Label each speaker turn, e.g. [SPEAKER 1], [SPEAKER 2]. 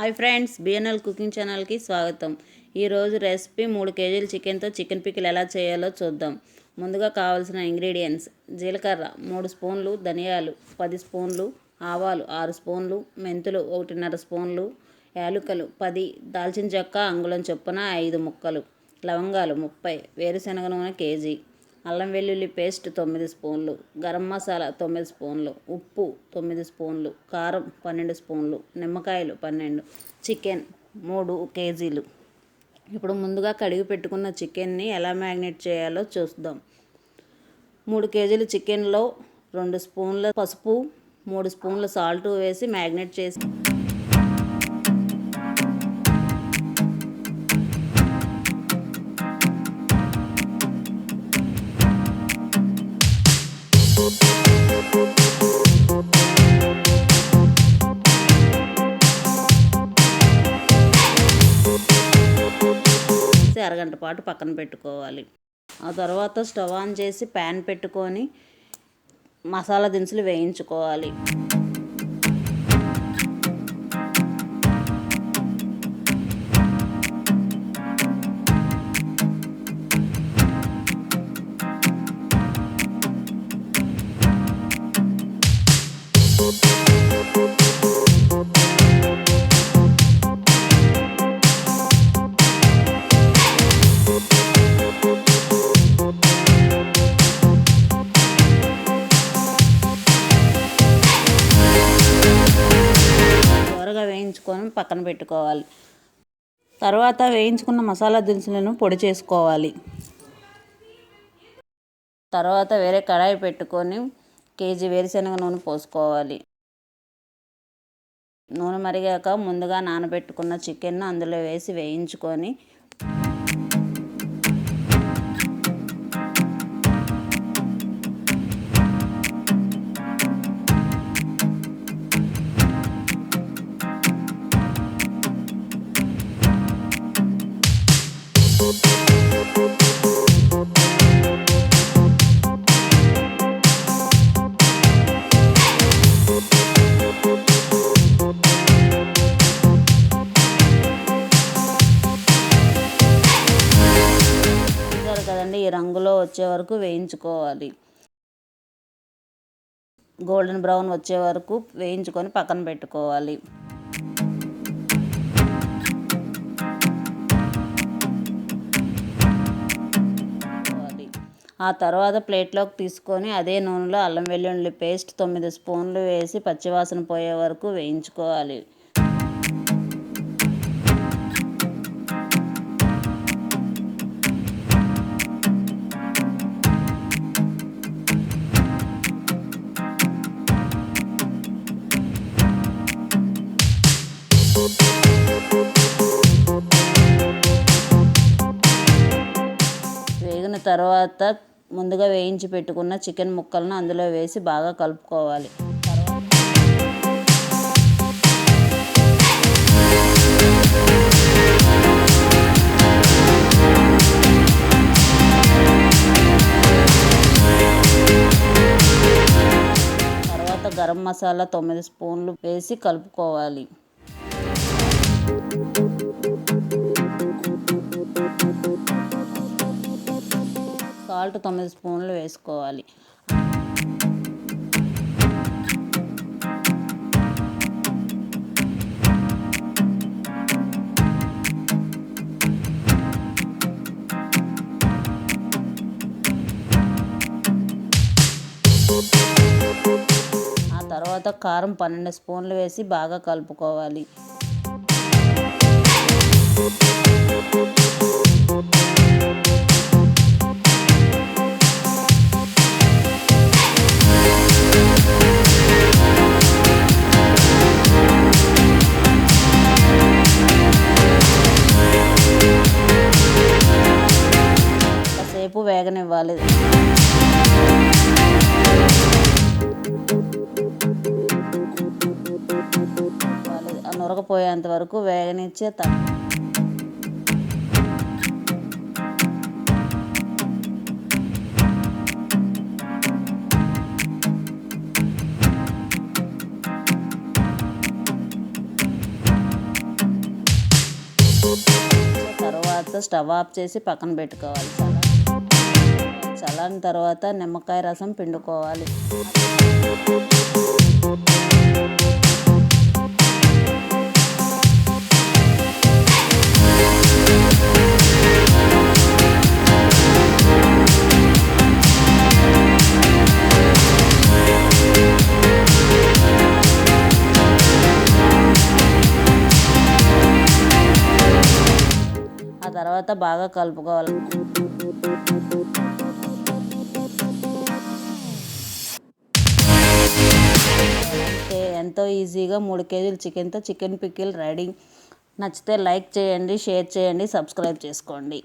[SPEAKER 1] Hi friends, BNL cooking ఛానల్కి స్వాగతం. ఈరోజు రెసిపీ 3 కేజీల చికెన్తో చికెన్ పికిల్ ఎలా చేయాలో చూద్దాం. ముందుగా కావాల్సిన ఇంగ్రీడియంట్స్: జీలకర్ర 3 స్పూన్లు, ధనియాలు 10 స్పూన్లు, ఆవాలు 6 స్పూన్లు, మెంతులు 1.5 స్పూన్లు, యాలకులు 10, దాల్చిన చెక్క అంగుళం చొప్పున 5 ముక్కలు, లవంగాలు 30, వేరుశనగ నూనె కేజీ, అల్లం వెల్లుల్లి పేస్ట్ 9 స్పూన్లు, గరం మసాలా 9 స్పూన్లు, ఉప్పు 9 స్పూన్లు, కారం 12 స్పూన్లు, నిమ్మకాయలు 12, చికెన్ 3 కేజీలు. ఇప్పుడు ముందుగా కడిగి పెట్టుకున్న చికెన్ని ఎలా మ్యారినేట్ చేయాలో చూద్దాం. 3 కేజీల చికెన్లో 2 స్పూన్ల పసుపు, 3 స్పూన్ల సాల్ట్ వేసి మ్యారినేట్ చేసి అరగంట పాటు పక్కన పెట్టుకోవాలి. ఆ తర్వాత స్టవ్ ఆన్ చేసి ప్యాన్ పెట్టుకొని మసాలా దినుసులు వేయించుకోవాలి. వేయించుకొని పక్కన పెట్టుకోవాలి. తర్వాత వేయించుకున్న మసాలా దినుసులను పొడి చేసుకోవాలి. తర్వాత వేరే కడాయి పెట్టుకొని కేజీ వేరుశనగ నూనె పోసుకోవాలి. నూనె మరిగాక ముందుగా నానబెట్టుకున్న చికెన్ను అందులో వేసి వేయించుకొని ఈ రంగులో వచ్చే వరకు వేయించుకోవాలి. గోల్డెన్ బ్రౌన్ వచ్చే వరకు వేయించుకొని పక్కన పెట్టుకోవాలి. ఆ తర్వాత ప్లేట్లోకి తీసుకొని అదే నూనెలో అల్లం వెల్లుల్లి పేస్ట్ 9 స్పూన్లు వేసి పచ్చివాసన పోయే వరకు వేయించుకోవాలి. వేగిన తర్వాత ముందుగా వేయించి పెట్టుకున్న చికెన్ ముక్కలను అందులో వేసి బాగా కలుపుకోవాలి. తర్వాత గరం మసాలా 9 స్పూన్లు వేసి కలుపుకోవాలి. సాల్ట్ 9 స్పూన్లు వేసుకోవాలి. ఆ తర్వాత కారం 12 స్పూన్లు వేసి బాగా కలుపుకోవాలి. కాసేపు వేగనివ్వాలి. నురగపోయేంత వరకు వేగనిచ్చే తర్వాత స్టవ్ ఆఫ్ చేసి పక్కన పెట్టుకోవాలి. చల్లారిన తర్వాత నిమ్మకాయ రసం పిండుకోవాలి. ఆ తర్వాత బాగా కలుపుకోవాలి. ఎంతో ఈజీగా 3 కేజీల చికెన్తో చికెన్ పికిల్ రెడీ. నచ్చితే లైక్ చేయండి, షేర్ చేయండి, సబ్స్క్రైబ్ చేసుకోండి.